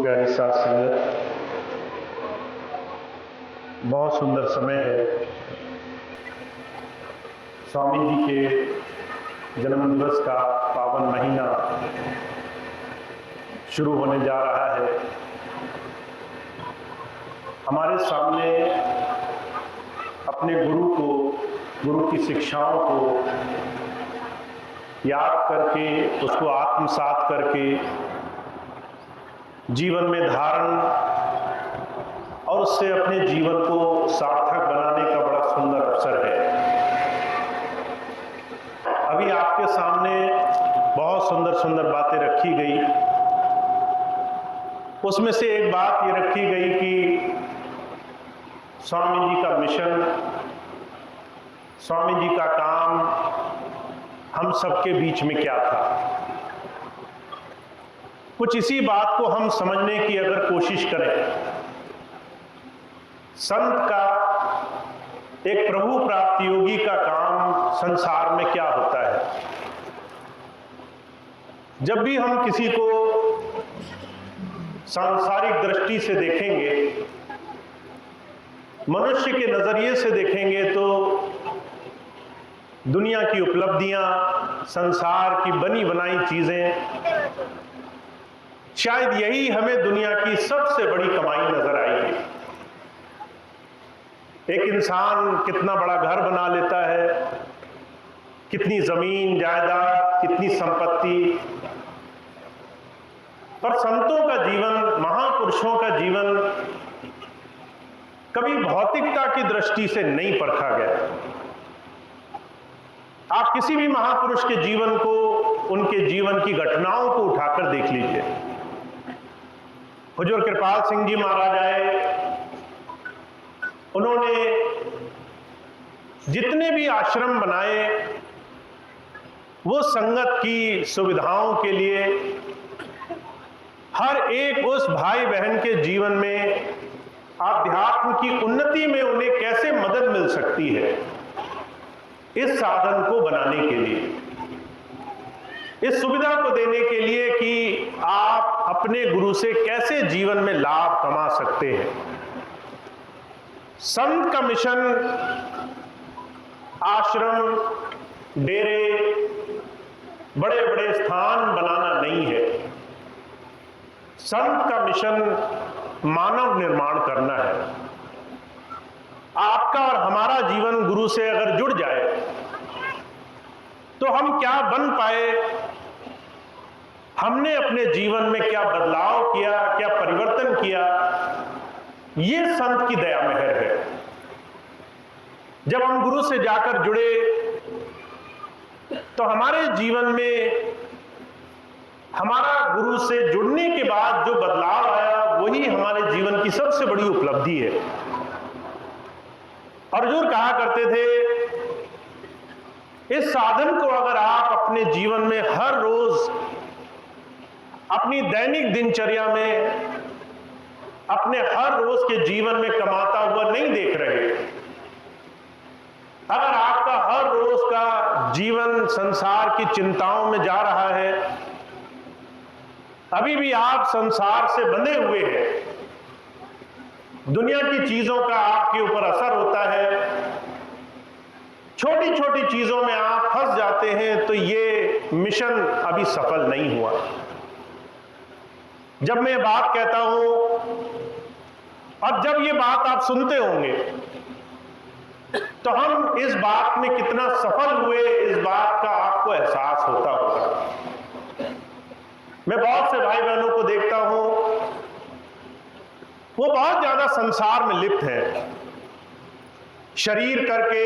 प्यारी साथ संगत, बहुत सुंदर समय है। स्वामी जी के जन्मदिवस का पावन महीना शुरू होने जा रहा है। हमारे सामने अपने गुरु की शिक्षाओं को याद करके, उसको आत्मसात करके जीवन में धारण और उससे अपने जीवन को सार्थक बनाने का बड़ा सुंदर अवसर है। अभी आपके सामने बहुत सुंदर सुंदर बातें रखी गई। उसमें से एक बात ये रखी गई कि स्वामी जी का मिशन, स्वामी जी का काम हम सबके बीच में क्या था। कुछ इसी बात को हम समझने की अगर कोशिश करें, संत का, एक प्रभु प्राप्त योगी का काम संसार में क्या होता है। जब भी हम किसी को सांसारिक दृष्टि से देखेंगे, मनुष्य के नजरिए से देखेंगे, तो दुनिया की उपलब्धियां, संसार की बनी बनाई चीजें, शायद यही हमें दुनिया की सबसे बड़ी कमाई नजर आएगी। एक इंसान कितना बड़ा घर बना लेता है, कितनी जमीन जायदाद, कितनी संपत्ति। पर संतों का जीवन, महापुरुषों का जीवन कभी भौतिकता की दृष्टि से नहीं परखा गया। आप किसी भी महापुरुष के जीवन को, उनके जीवन की घटनाओं को उठाकर देख लीजिए। हुजूर कृपाल सिंह जी महाराज आए, उन्होंने जितने भी आश्रम बनाए वो संगत की सुविधाओं के लिए, हर एक उस भाई बहन के जीवन में आध्यात्म की उन्नति में उन्हें कैसे मदद मिल सकती है, इस साधन को बनाने के लिए, इस सुविधा को देने के लिए कि आप अपने गुरु से कैसे जीवन में लाभ कमा सकते हैं। संत का मिशन आश्रम, डेरे, बड़े बड़े स्थान बनाना नहीं है। संत का मिशन मानव निर्माण करना है। आपका और हमारा जीवन गुरु से अगर जुड़ जाए तो हम क्या बन पाए, हमने अपने जीवन में क्या बदलाव किया, क्या परिवर्तन किया, ये संत की दया मेहर है। जब हम गुरु से जाकर जुड़े तो हमारे जीवन में, हमारा गुरु से जुड़ने के बाद जो बदलाव आया, वही हमारे जीवन की सबसे बड़ी उपलब्धि है। और हुजूर कहा करते थे, इस साधन को अगर आप अपने जीवन में हर रोज, अपनी दैनिक दिनचर्या में, अपने हर रोज के जीवन में कमाता हुआ नहीं देख रहे, अगर आपका हर रोज का जीवन संसार की चिंताओं में जा रहा है, अभी भी आप संसार से बंधे हुए हैं, दुनिया की चीजों का आपके ऊपर असर होता है, छोटी छोटी चीजों में आप फंस जाते हैं, तो ये मिशन अभी सफल नहीं हुआ। जब मैं बात कहता हूं और जब ये बात आप सुनते होंगे, तो हम इस बात में कितना सफल हुए, इस बात का आपको एहसास होता होगा। मैं बहुत से भाई बहनों को देखता हूं, वो बहुत ज्यादा संसार में लिप्त हैं, शरीर करके,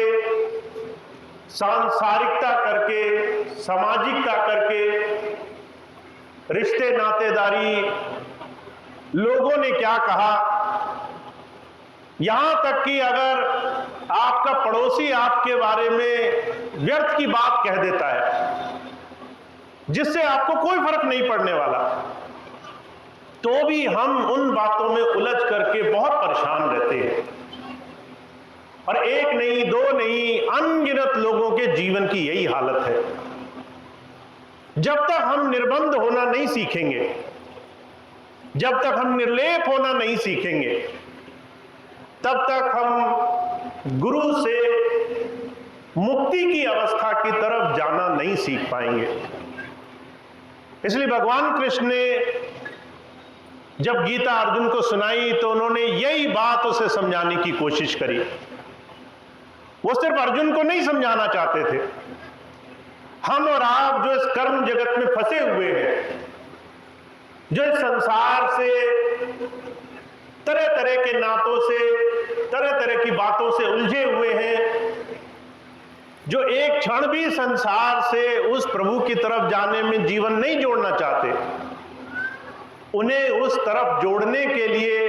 सांसारिकता करके, सामाजिकता करके, रिश्ते नातेदारी, लोगों ने क्या कहा, यहां तक कि अगर आपका पड़ोसी आपके बारे में व्यर्थ की बात कह देता है, जिससे आपको कोई फर्क नहीं पड़ने वाला, तो भी हम उन बातों में उलझ करके बहुत परेशान रहते हैं। और एक नहीं, दो नहीं, अनगिनत लोगों के जीवन की यही हालत है। जब तक हम निर्बंध होना नहीं सीखेंगे, जब तक हम निर्लेप होना नहीं सीखेंगे, तब तक हम गुरु से मुक्ति की अवस्था की तरफ जाना नहीं सीख पाएंगे। इसलिए भगवान कृष्ण ने जब गीता अर्जुन को सुनाई तो उन्होंने यही बात उसे समझाने की कोशिश करी। वो सिर्फ अर्जुन को नहीं समझाना चाहते थे, हम और आप जो इस कर्म जगत में फंसे हुए हैं, जो इस संसार से तरह तरह के नातों से, तरह तरह की बातों से उलझे हुए हैं, जो एक क्षण भी संसार से उस प्रभु की तरफ जाने में जीवन नहीं जोड़ना चाहते, उन्हें उस तरफ जोड़ने के लिए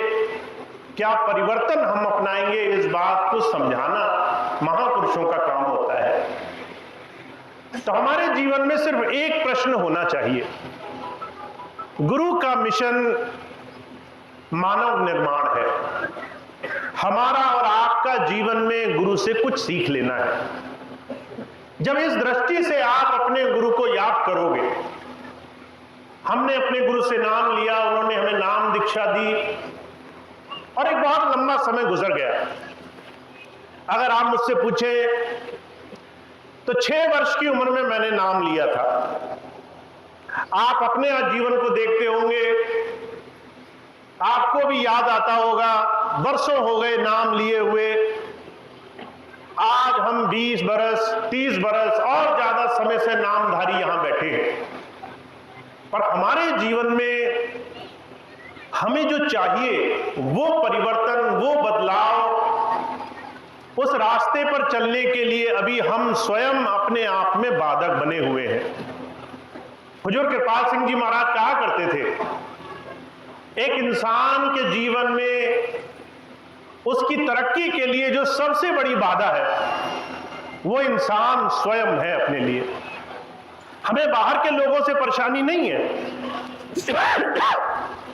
क्या परिवर्तन हम अपनाएंगे, इस बात को समझाना महापुरुषों का काम होता है। तो हमारे जीवन में सिर्फ एक प्रश्न होना चाहिए। गुरु का मिशन मानव निर्माण है। हमारा और आपका जीवन में गुरु से कुछ सीख लेना है। जब इस दृष्टि से आप अपने गुरु को याद करोगे, हमने अपने गुरु से नाम लिया, उन्होंने हमें नाम दीक्षा दी और एक बहुत लंबा समय गुजर गया। अगर आप मुझसे पूछें तो 6 वर्ष की उम्र में मैंने नाम लिया था। आप अपने जीवन को देखते होंगे, आपको भी याद आता होगा, वर्षों हो गए नाम लिए हुए। आज हम 20 बरस, 30 बरस और ज्यादा समय से नामधारी यहां बैठे हैं। पर हमारे जीवन में हमें जो चाहिए वो परिवर्तन, वो बदलाव, उस रास्ते पर चलने के लिए अभी हम स्वयं अपने आप में बाधक बने हुए हैं। हुजूर कृपाल सिंह जी महाराज कहा करते थे, एक इंसान के जीवन में उसकी तरक्की के लिए जो सबसे बड़ी बाधा है वो इंसान स्वयं है अपने लिए। हमें बाहर के लोगों से परेशानी नहीं है।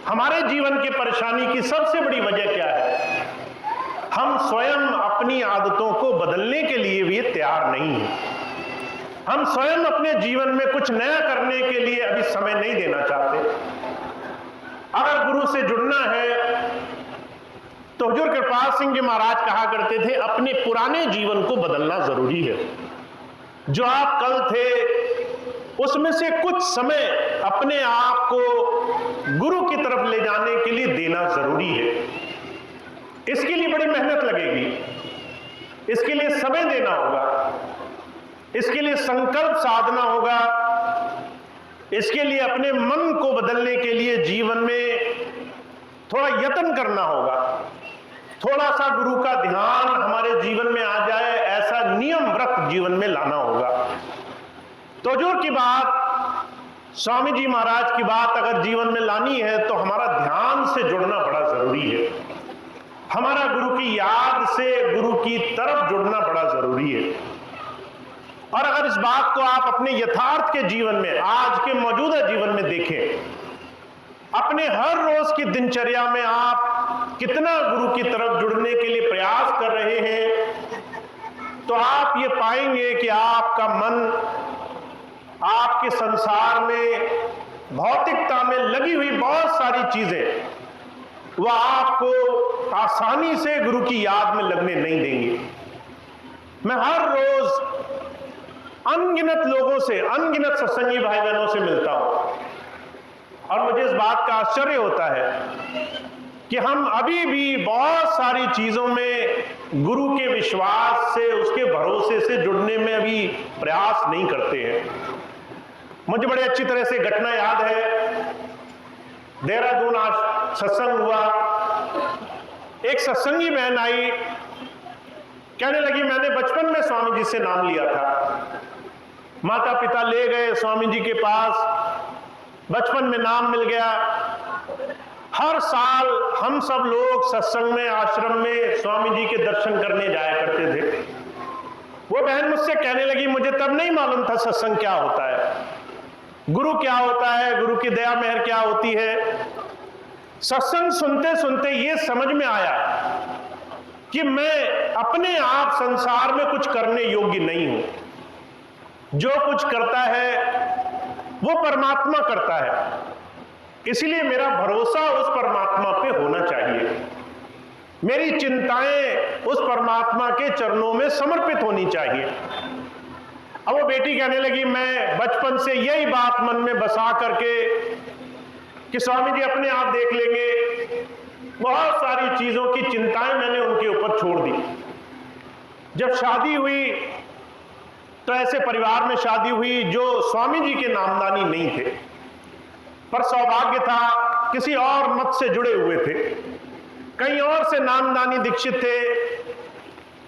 हमारे जीवन की परेशानी की सबसे बड़ी वजह क्या है? हम स्वयं अपनी आदतों को बदलने के लिए भी तैयार नहीं हैं। हम स्वयं अपने जीवन में कुछ नया करने के लिए अभी समय नहीं देना चाहते। अगर गुरु से जुड़ना है तो हुजूर कृपाल सिंह जी महाराज कहा करते थे, अपने पुराने जीवन को बदलना जरूरी है। जो आप कल थे उसमें से कुछ समय अपने आप को गुरु की तरफ ले जाने के लिए देना जरूरी है। इसके लिए बड़ी मेहनत लगेगी, इसके लिए समय देना होगा, इसके लिए संकल्प साधना होगा, इसके लिए अपने मन को बदलने के लिए जीवन में थोड़ा यत्न करना होगा। थोड़ा सा गुरु का ध्यान हमारे जीवन में आ जाए, ऐसा नियम व्रत जीवन में लाना होगा। तो हुजूर की बात, स्वामी जी महाराज की बात अगर जीवन में लानी है तो हमारा ध्यान से जुड़ना बड़ा जरूरी है। हमारा गुरु की याद से गुरु की तरफ जुड़ना बड़ा जरूरी है। और अगर इस बात को आप अपने यथार्थ के जीवन में, आज के मौजूदा जीवन में देखें, अपने हर रोज की दिनचर्या में आप कितना गुरु की तरफ जुड़ने के लिए प्रयास कर रहे हैं, तो आप ये पाएंगे कि आपका मन आपके संसार में, भौतिकता में लगी हुई बहुत सारी चीजें वह आपको आसानी से गुरु की याद में लगने नहीं देंगे। मैं हर रोज अनगिनत लोगों से, अनगिनत सत्संगी भाई बहनों से मिलता हूं और मुझे इस बात का आश्चर्य होता है कि हम अभी भी बहुत सारी चीजों में गुरु के विश्वास से, उसके भरोसे से जुड़ने में अभी प्रयास नहीं करते हैं। मुझे बड़े अच्छी तरह से घटना याद है, देहरादून आज सत्संग हुआ, एक सत्संगी बहन आई, कहने लगी मैंने बचपन में स्वामी जी से नाम लिया था, माता पिता ले गए स्वामी जी के पास, बचपन में नाम मिल गया। हर साल हम सब लोग सत्संग में, आश्रम में स्वामी जी के दर्शन करने जाया करते थे। वो बहन मुझसे कहने लगी मुझे तब नहीं मालूम था सत्संग क्या होता है, गुरु क्या होता है, गुरु की दया मेहर क्या होती है। सत्संग सुनते सुनते ये समझ में आया कि मैं अपने आप संसार में कुछ करने योग्य नहीं हूं। जो कुछ करता है वो परमात्मा करता है, इसलिए मेरा भरोसा उस परमात्मा पे होना चाहिए, मेरी चिंताएं उस परमात्मा के चरणों में समर्पित होनी चाहिए। अब वो बेटी कहने लगी, मैं बचपन से यही बात मन में बसा करके कि स्वामी जी अपने आप देख लेंगे, बहुत सारी चीजों की चिंताएं मैंने उनके ऊपर छोड़ दी। जब शादी हुई तो ऐसे परिवार में शादी हुई जो स्वामी जी के नामदानी नहीं थे, पर सौभाग्य था किसी और मत से जुड़े हुए थे, कहीं और से नामदानी दीक्षित थे।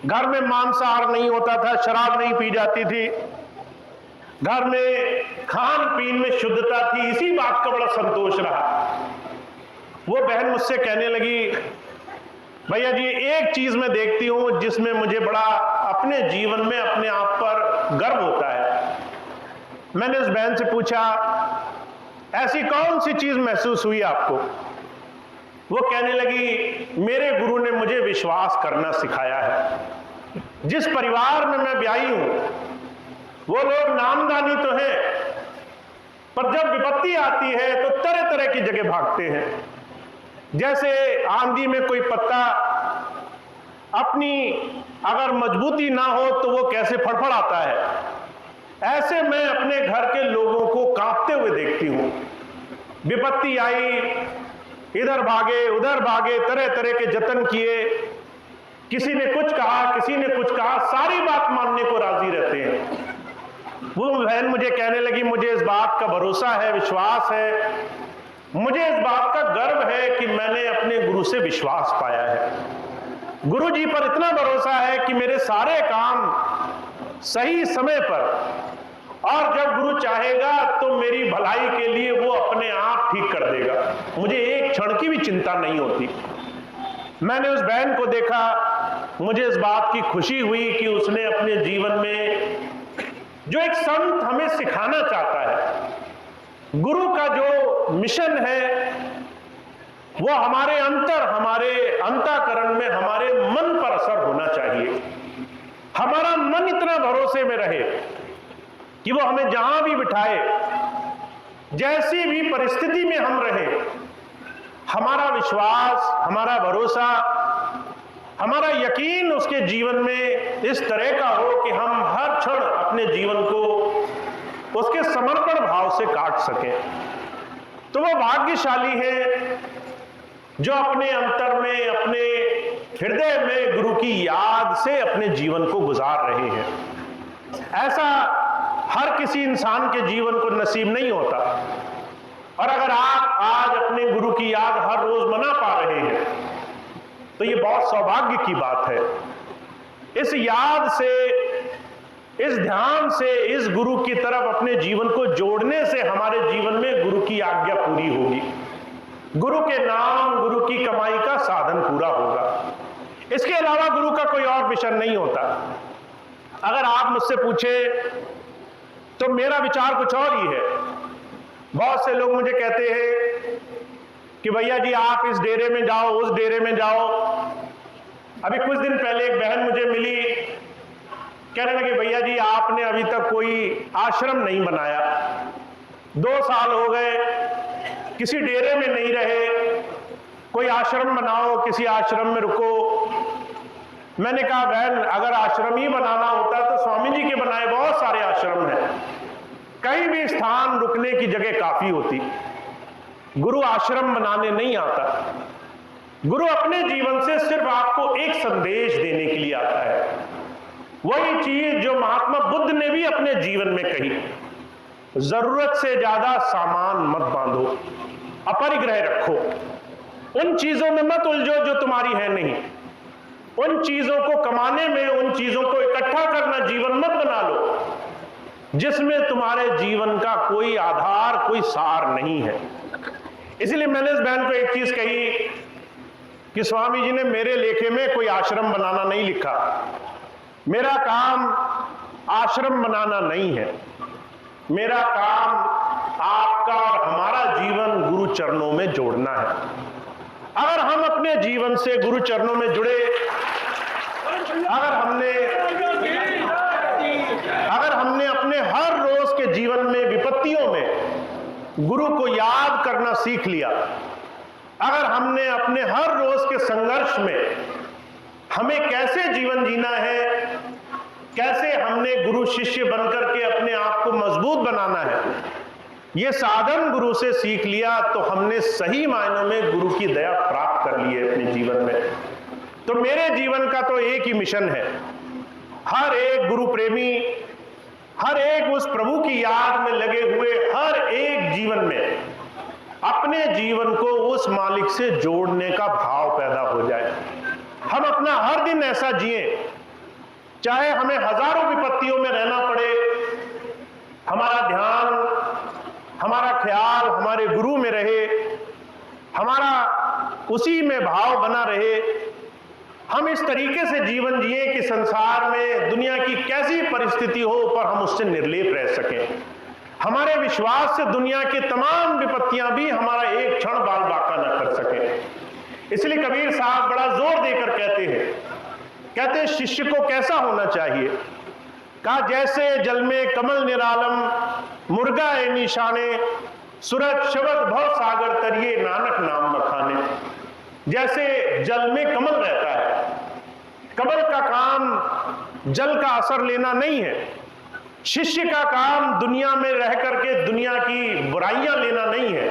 घर में मांसाहार नहीं होता था, शराब नहीं पी जाती थी, घर में खान पीन में शुद्धता थी। इसी बात का बड़ा संतोष रहा। वो बहन मुझसे कहने लगी, भैया जी एक चीज मैं देखती हूं जिसमें मुझे बड़ा अपने जीवन में अपने आप पर गर्व होता है। मैंने उस बहन से पूछा, ऐसी कौन सी चीज महसूस हुई आपको? वो कहने लगी, मेरे गुरु ने मुझे विश्वास करना सिखाया है। जिस परिवार में मैं ब्याही हूं वो लोग नामदानी तो हैं, पर जब विपत्ति आती है तो तरह तरह की जगह भागते हैं। जैसे आंधी में कोई पत्ता अपनी अगर मजबूती ना हो तो वो कैसे फड़फड़ाता है, ऐसे मैं अपने घर के लोगों को कांपते हुए देखती हूं। विपत्ति आई, इधर भागे उधर भागे, तरह तरह के जतन किए, किसी ने कुछ कहा किसी ने कुछ कहा, सारी बात मानने को राजी रहते हैं। वो बहन मुझे कहने लगी, मुझे इस बात का भरोसा है, विश्वास है, मुझे इस बात का गर्व है कि मैंने अपने गुरु से विश्वास पाया है। गुरु जी पर इतना भरोसा है कि मेरे सारे काम सही समय पर, और जब गुरु चाहेगा तो मेरी भलाई के लिए वो अपने आप ठीक कर देगा। मुझे एक क्षण की भी चिंता नहीं होती। मैंने उस बहन को देखा, मुझे इस बात की खुशी हुई कि उसने अपने जीवन में जो एक संत हमें सिखाना चाहता है, गुरु का जो मिशन है, वो हमारे अंतःकरण में, हमारे मन पर असर होना चाहिए। हमारा मन इतना भरोसे में रहे कि वो हमें जहां भी बिठाए, जैसी भी परिस्थिति में हम रहें, हमारा विश्वास, हमारा भरोसा, हमारा यकीन उसके जीवन में इस तरह का हो कि हम हर क्षण अपने जीवन को उसके समर्पण भाव से काट सकें। तो वो भाग्यशाली है जो अपने अंतर में, अपने हृदय में गुरु की याद से अपने जीवन को गुजार रहे हैं। ऐसा हर किसी इंसान के जीवन को नसीब नहीं होता। और अगर आप आज अपने गुरु की याद हर रोज मना पा रहे हैं तो ये बहुत सौभाग्य की बात है। इस याद से, इस ध्यान से, इस गुरु की तरफ अपने जीवन को जोड़ने से हमारे जीवन में गुरु की आज्ञा पूरी होगी, गुरु के नाम, गुरु की कमाई का साधन पूरा होगा। इसके अलावा गुरु का कोई और मिशन नहीं होता। अगर आप मुझसे पूछे तो मेरा विचार कुछ और ही है। बहुत से लोग मुझे कहते हैं कि भैया जी आप इस डेरे में जाओ, उस डेरे में जाओ। अभी कुछ दिन पहले एक बहन मुझे मिली, कहने लगे भैया जी आपने अभी तक कोई आश्रम नहीं बनाया, 2 साल हो गए किसी डेरे में नहीं रहे, कोई आश्रम बनाओ, किसी आश्रम में रुको। मैंने कहा बहन अगर आश्रम ही बनाना होता तो स्वामी जी के बनाए बहुत सारे आश्रम हैं, कहीं भी स्थान रुकने की जगह काफी होती। गुरु आश्रम बनाने नहीं आता, गुरु अपने जीवन से सिर्फ आपको एक संदेश देने के लिए आता है। वही चीज जो महात्मा बुद्ध ने भी अपने जीवन में कही, जरूरत से ज्यादा सामान मत बांधो, अपरिग्रह रखो, उन चीजों में मत उलझो जो तुम्हारी है नहीं, उन चीजों को कमाने में, उन चीजों को इकट्ठा करना जीवन मत बना लो जिसमें तुम्हारे जीवन का कोई आधार, कोई सार नहीं है। इसलिए मैंने इस बहन को एक चीज कही कि स्वामी जी ने मेरे लेखे में कोई आश्रम बनाना नहीं लिखा, मेरा काम आश्रम बनाना नहीं है, मेरा काम आपका और हमारा जीवन गुरु चरणों में जोड़ना है। अगर हम अपने जीवन से गुरु चरणों में जुड़े, अगर हमने अपने हर रोज के जीवन में विपत्तियों में गुरु को याद करना सीख लिया, अगर हमने अपने हर रोज के संघर्ष में हमें कैसे जीवन जीना है, कैसे हमने गुरु शिष्य बनकर के अपने आप को मजबूत बनाना है, ये साधन गुरु से सीख लिया तो हमने सही मायनों में गुरु की दया प्राप्त कर ली है अपने जीवन में। तो मेरे जीवन का तो एक ही मिशन है, हर एक गुरु प्रेमी, हर एक उस प्रभु की याद में लगे हुए हर एक जीवन में अपने जीवन को उस मालिक से जोड़ने का भाव पैदा हो जाए। हम अपना हर दिन ऐसा जिए, चाहे हमें हजारों विपत्तियों में रहना पड़े, हमारा ध्यान, हमारा ख्याल हमारे गुरु में रहे, हमारा उसी में भाव बना रहे। हम इस तरीके से जीवन जिए कि संसार में दुनिया की कैसी परिस्थिति हो पर हम उससे निर्लेप रह सकें। हमारे विश्वास से दुनिया की तमाम विपत्तियां भी हमारा एक क्षण बाल बाका न कर सके। इसलिए कबीर साहब बड़ा जोर देकर कहते हैं शिष्य को कैसा होना चाहिए। कहा जैसे जल में कमल निरालम, मुर्गा ए निशाने, सूरज शब्द भव सागर तरिए, नानक नाम बखाने। जैसे जल में कमल रहता है, कमल का काम जल का असर लेना नहीं है। शिष्य का काम दुनिया में रह करके दुनिया की बुराइयां लेना नहीं है,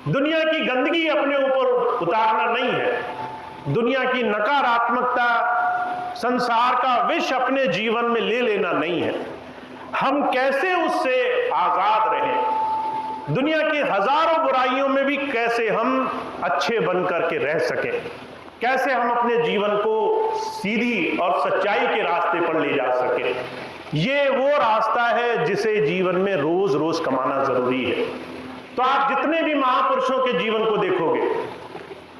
दुनिया की गंदगी अपने ऊपर उतारना नहीं है, दुनिया की नकारात्मकता, संसार का विष अपने जीवन में ले लेना नहीं है। हम कैसे उससे आजाद रहें, दुनिया की हजारों बुराइयों में भी कैसे हम अच्छे बन करके रह सकें, कैसे हम अपने जीवन को सीधी और सच्चाई के रास्ते पर ले जा सकें। ये वो रास्ता है जिसे जीवन में रोज रोज कमाना जरूरी है। तो आप जितने भी महापुरुषों के जीवन को देखोगे,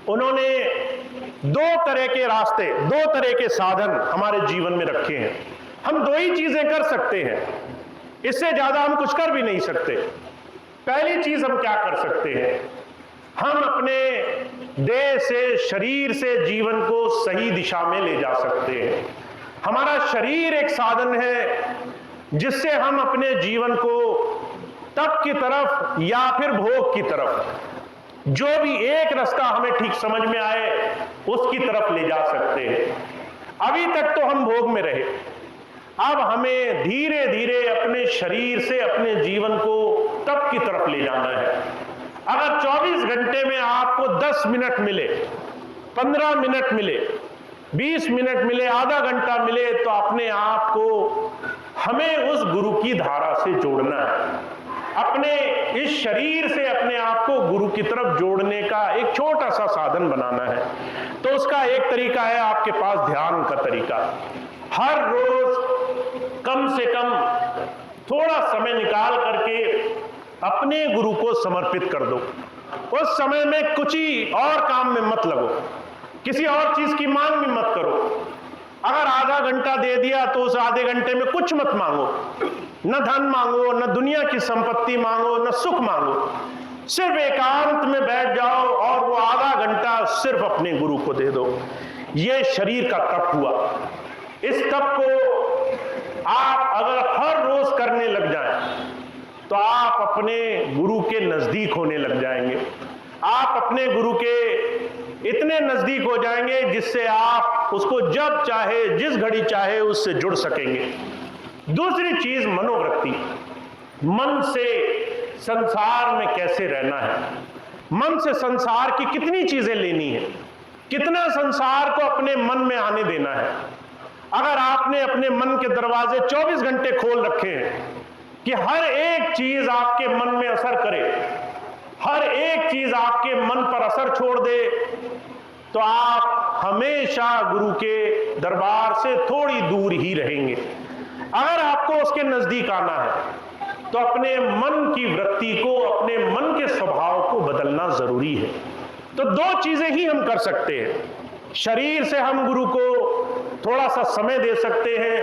उन्होंने दो तरह के रास्ते, दो तरह के साधन हमारे जीवन में रखे हैं। हम दो ही चीजें कर सकते हैं, इससे ज्यादा हम कुछ कर भी नहीं सकते। पहली चीज हम क्या कर सकते हैं, हम अपने देह से, शरीर से जीवन को सही दिशा में ले जा सकते हैं। हमारा शरीर एक साधन है जिससे हम अपने जीवन को तप की तरफ या फिर भोग की तरफ, जो भी एक रास्ता हमें ठीक समझ में आए उसकी तरफ ले जा सकते हैं। अभी तक तो हम भोग में रहे, अब हमें धीरे धीरे अपने शरीर से अपने जीवन को तप की तरफ ले जाना है। अगर 24 घंटे में आपको 10 मिनट मिले, 15 मिनट मिले, 20 मिनट मिले, आधा घंटा मिले, तो अपने आप को हमें उस गुरु की धारा से जोड़ना है। अपने इस शरीर से अपने आप को गुरु की तरफ जोड़ने का एक छोटा सा साधन बनाना है। तो उसका एक तरीका है आपके पास ध्यान का तरीका। हर रोज कम से कम थोड़ा समय निकाल करके अपने गुरु को समर्पित कर दो। उस समय में कुछ ही और काम में मत लगो, किसी और चीज की मांग भी मत करो। अगर आधा घंटा दे दिया तो उस आधे घंटे में कुछ मत मांगो, न धन मांगो, न दुनिया की संपत्ति मांगो, न सुख मांगो। सिर्फ एकांत में बैठ जाओ और वो आधा घंटा सिर्फ अपने गुरु को दे दो। ये शरीर का तप हुआ। इस तप को आप अगर हर रोज करने लग जाएं तो आप अपने गुरु के नजदीक होने लग जाएंगे। आप अपने गुरु के इतने नजदीक हो जाएंगे जिससे आप उसको जब चाहे, जिस घड़ी चाहे उससे जुड़ सकेंगे। दूसरी चीज मनोवृत्ति, मन से संसार में कैसे रहना है, मन से संसार की कितनी चीजें लेनी है, कितना संसार को अपने मन में आने देना है। अगर आपने अपने मन के दरवाजे 24 घंटे खोल रखे हैं कि हर एक चीज आपके मन में असर करे, हर एक चीज आपके मन पर असर छोड़ दे, तो आप हमेशा गुरु के दरबार से थोड़ी दूर ही रहेंगे। अगर आपको उसके नजदीक आना है तो अपने मन की वृत्ति को, अपने मन के स्वभाव को बदलना जरूरी है। तो दो चीजें ही हम कर सकते हैं। शरीर से हम गुरु को थोड़ा सा समय दे सकते हैं,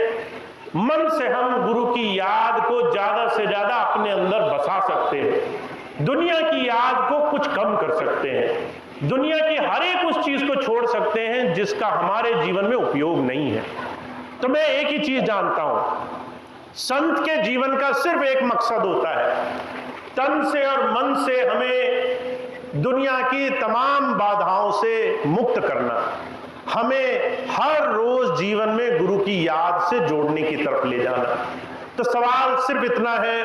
मन से हम गुरु की याद को ज्यादा से ज्यादा अपने अंदर बसा सकते हैं। दुनिया की याद को कुछ कम कर सकते हैं, दुनिया की हर एक उस चीज को छोड़ सकते हैं जिसका हमारे जीवन में उपयोग नहीं है। तो मैं एक ही चीज जानता हूं, संत के जीवन का सिर्फ एक मकसद होता है, तन से और मन से हमें दुनिया की तमाम बाधाओं से मुक्त करना, हमें हर रोज जीवन में गुरु की याद से जोड़ने की तरफ ले जाना। तो सवाल सिर्फ इतना है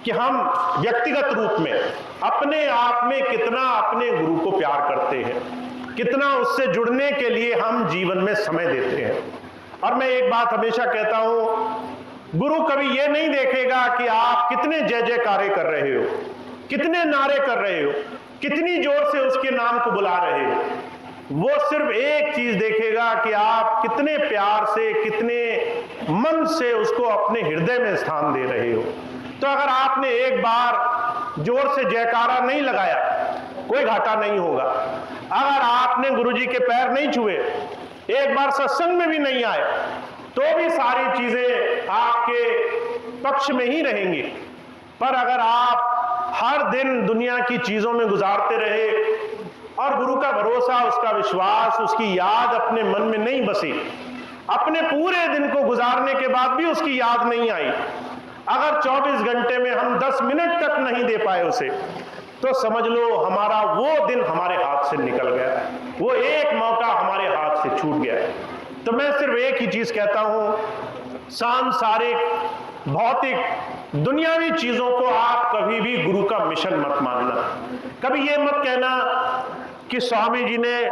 कि हम व्यक्तिगत रूप में अपने आप में कितना अपने गुरु को प्यार करते हैं, कितना उससे जुड़ने के लिए हम जीवन में समय देते हैं। और मैं एक बात हमेशा कहता हूं, गुरु कभी यह नहीं देखेगा कि आप कितने जय जयकारे कर रहे हो, कितने नारे कर रहे हो, कितनी जोर से उसके नाम को बुला रहे हो। वो सिर्फ एक चीज देखेगा कि आप कितने प्यार से, कितने मन से उसको अपने हृदय में स्थान दे रहे हो। तो अगर आपने एक बार जोर से जयकारा नहीं लगाया, कोई घाटा नहीं होगा। अगर आपने गुरुजी के पैर नहीं छुए, एक बार सत्संग में भी नहीं आए, तो भी सारी चीजें आपके पक्ष में ही रहेंगी। पर अगर आप हर दिन दुनिया की चीजों में गुजारते रहे और गुरु का भरोसा, उसका विश्वास, उसकी याद अपने मन में नहीं बसी, अपने पूरे दिन को गुजारने के बाद भी उसकी याद नहीं आई, अगर 24 घंटे में हम 10 मिनट तक नहीं दे पाए उसे, तो समझ लो हमारा वो दिन हमारे हाथ से निकल गया है, वो एक मौका हमारे हाथ से छूट गया है। तो मैं सिर्फ एक ही चीज कहता हूं, सांसारिक, भौतिक, दुनियावी चीजों को आप कभी भी गुरु का मिशन मत मानना। कभी ये मत कहना कि स्वामी जी ने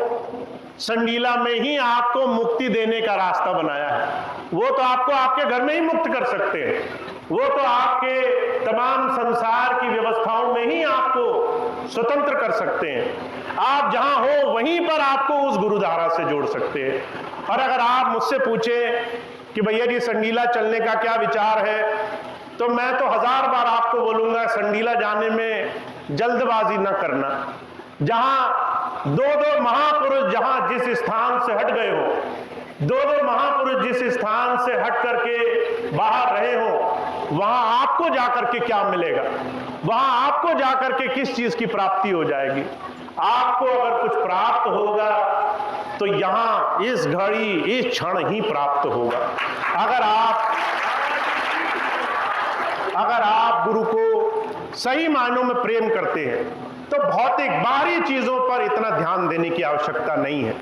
संडीला में ही आपको मुक्ति देने का रास्ता बनाया है। वो तो आपको आपके घर में ही मुक्त कर सकते हैं, वो तो आपके तमाम संसार की व्यवस्थाओं में ही आपको स्वतंत्र कर सकते हैं। आप जहां हो वहीं पर आपको उस गुरुद्वारा से जोड़ सकते हैं। और अगर आप मुझसे पूछें कि भैया जी संडीला चलने का क्या विचार है, तो मैं तो 1000 बार आपको बोलूंगा, संडीला जाने में जल्दबाजी न करना। जहां दो महापुरुष जहां जिस स्थान से हट गए हो, दो महापुरुष जिस स्थान से हट करके बाहर रहे हो, वहां आपको जाकर के क्या मिलेगा, वहां आपको जाकर के किस चीज की प्राप्ति हो जाएगी। आपको अगर कुछ प्राप्त होगा तो यहां इस घड़ी, इस क्षण ही प्राप्त होगा। अगर आप गुरु को सही मायनों में प्रेम करते हैं तो भौतिक बाहरी चीजों पर इतना ध्यान देने की आवश्यकता नहीं है।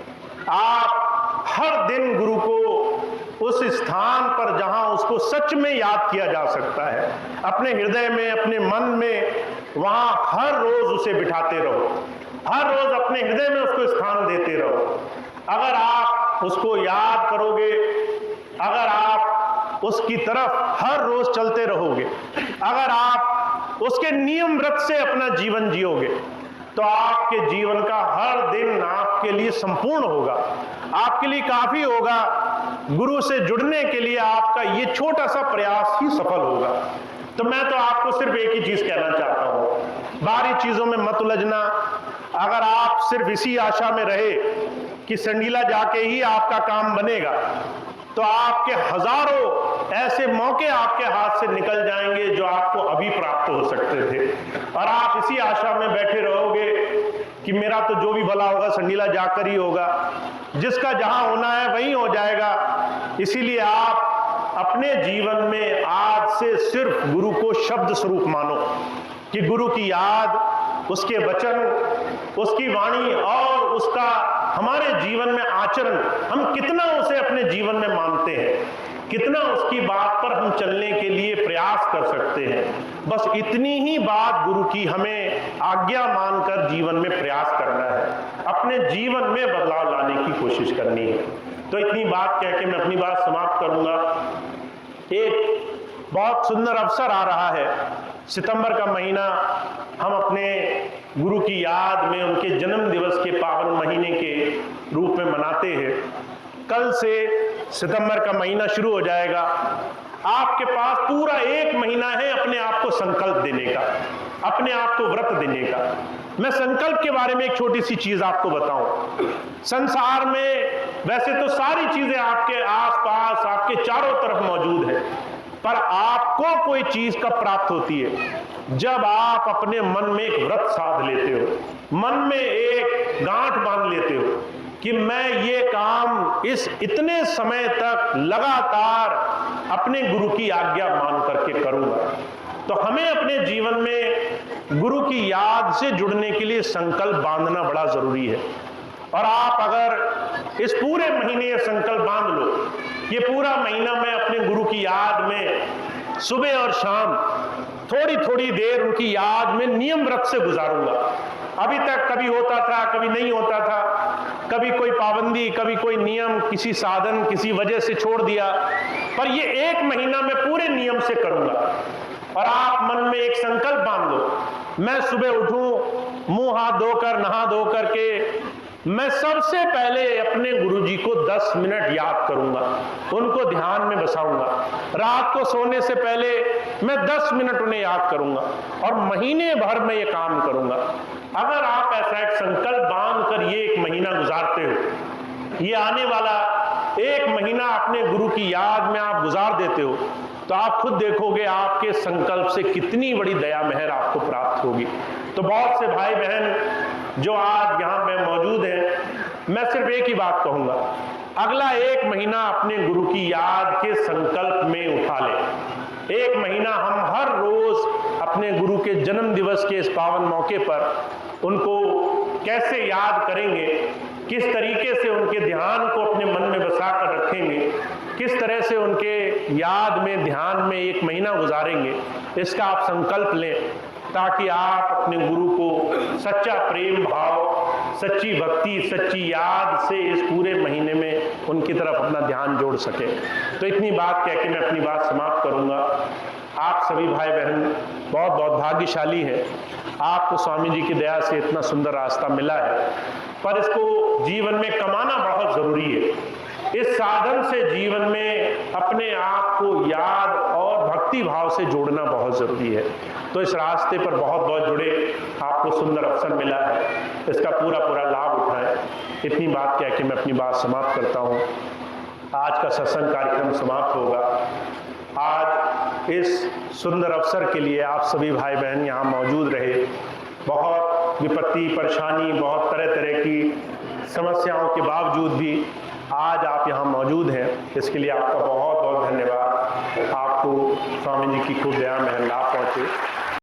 आप हर दिन गुरु को उस स्थान पर जहां उसको सच में याद किया जा सकता है, अपने हृदय में, अपने मन में, वहां हर रोज उसे बिठाते रहो, हर रोज अपने हृदय में उसको स्थान देते रहो। अगर आप उसको याद करोगे, अगर आप उसकी तरफ हर रोज चलते रहोगे, अगर आप उसके नियम व्रत से अपना जीवन जियोगे, तो आपके जीवन का हर दिन आपके लिए संपूर्ण होगा, आपके लिए काफी होगा। गुरु से जुड़ने के लिए आपका ये छोटा सा प्रयास ही सफल होगा। तो मैं तो आपको सिर्फ एक ही चीज कहना चाहता हूं, बाहरी चीजों में मत उलझना। अगर आप सिर्फ इसी आशा में रहे कि संडीला जाके ही आपका काम बनेगा, तो आपके हजारों ऐसे मौके आपके हाथ से निकल जाएंगे जो आपको अभी प्राप्त हो सकते थे। और आप इसी आशा में बैठे रहोगे कि मेरा तो जो भी भला होगा संडीला जाकर ही होगा, जिसका जहां होना है वहीं हो जाएगा। इसीलिए आप अपने जीवन में आज से सिर्फ गुरु को शब्द स्वरूप मानो, कि गुरु की याद, उसके वचन, उसकी वाणी और उसका हमारे जीवन में आचरण, हम कितना उसे अपने जीवन में मानते हैं, कितना उसकी बात पर हम चलने के लिए प्रयास कर सकते हैं। बस इतनी ही बात गुरु की हमें आज्ञा मानकर जीवन में प्रयास करना है, अपने जीवन में बदलाव लाने की कोशिश करनी है। तो इतनी बात कह के मैं अपनी बात समाप्त करूंगा। एक बहुत सुंदर अवसर आ रहा है, सितंबर का महीना हम अपने गुरु की याद में उनके जन्म दिवस के पावन महीने के रूप में मनाते हैं। कल से सितंबर का महीना शुरू हो जाएगा। आपके पास पूरा 1 महीना है अपने आप को संकल्प देने का, अपने आप को व्रत देने का। मैं संकल्प के बारे में एक छोटी सी चीज आपको बताऊं। संसार में वैसे तो सारी चीजें आपके आसपास, आपके चारों तरफ मौजूद है, पर आपको कोई चीज कब प्राप्त होती है, जब आप अपने मन में एक व्रत साध लेते हो, मन में एक गांठ बांध लेते हो कि मैं ये काम इस इतने समय तक लगातार अपने गुरु की आज्ञा मान करके करूंगा। तो हमें अपने जीवन में गुरु की याद से जुड़ने के लिए संकल्प बांधना बड़ा जरूरी है। और आप अगर इस पूरे महीने ये संकल्प बांध लो, ये पूरा महीना मैं अपने गुरु की याद में सुबह और शाम थोड़ी थोड़ी देर उनकी याद में नियम व्रत से गुजारूंगा। अभी तक कभी होता था, कभी नहीं होता था, कभी कोई पाबंदी, कभी कोई नियम, किसी साधन, किसी वजह से छोड़ दिया, पर ये एक महीना मैं पूरे नियम से करूंगा। और आप मन में एक संकल्प बांध लो, मैं सुबह उठूं, मुंह हाथ धोकर, नहा धो करके मैं सबसे पहले अपने गुरुजी को 10 मिनट याद करूंगा, उनको ध्यान में बसाऊंगा। रात को सोने से पहले मैं 10 मिनट उन्हें याद करूंगा और महीने भर में ये काम करूंगा। अगर आप ऐसा एक संकल्प बांध कर ये एक महीना गुजारते हो, ये आने वाला एक महीना अपने गुरु की याद में आप गुजार देते हो, तो आप खुद देखोगे आपके संकल्प से कितनी बड़ी दया मेहर आपको प्राप्त होगी। तो बहुत से भाई बहन जो आज यहाँ पे मौजूद हैं, मैं सिर्फ एक ही बात कहूंगा, अगला एक महीना अपने गुरु की याद के संकल्प में उठा ले। एक महीना हम हर रोज अपने गुरु के जन्म दिवस के इस पावन मौके पर उनको कैसे याद करेंगे, किस तरीके से उनके ध्यान को अपने मन में बसा कर रखेंगे, किस तरह से उनके याद में, ध्यान में एक महीना गुजारेंगे, इसका आप संकल्प लें, ताकि आप अपने गुरु को सच्चा प्रेम भाव, सच्ची भक्ति, सच्ची याद से इस पूरे महीने में उनकी तरफ अपना ध्यान जोड़ सके। तो इतनी बात कह के मैं अपनी बात समाप्त करूंगा। आप सभी भाई बहन बहुत बहुत भाग्यशाली हैं, आपको स्वामी जी की दया से इतना सुंदर रास्ता मिला है, पर इसको जीवन में कमाना बहुत जरूरी है। इस साधन से जीवन में अपने आप को याद और भक्ति भाव से जोड़ना बहुत जरूरी है। तो इस रास्ते पर बहुत बहुत जुड़े, आपको सुंदर अवसर मिला है, इसका पूरा पूरा लाभ उठाएं। इतनी बात कह के मैं अपनी बात समाप्त करता हूँ। आज का सत्संग कार्यक्रम समाप्त होगा। आज इस सुंदर अवसर के लिए आप सभी भाई बहन यहाँ मौजूद रहे। बहुत विपत्ति, परेशानी, बहुत तरह तरह की समस्याओं के बावजूद भी आज आप यहाँ मौजूद हैं, इसके लिए आपका बहुत बहुत धन्यवाद। आपको स्वामी जी की खूब दया मेहर लाभ पहुँचे।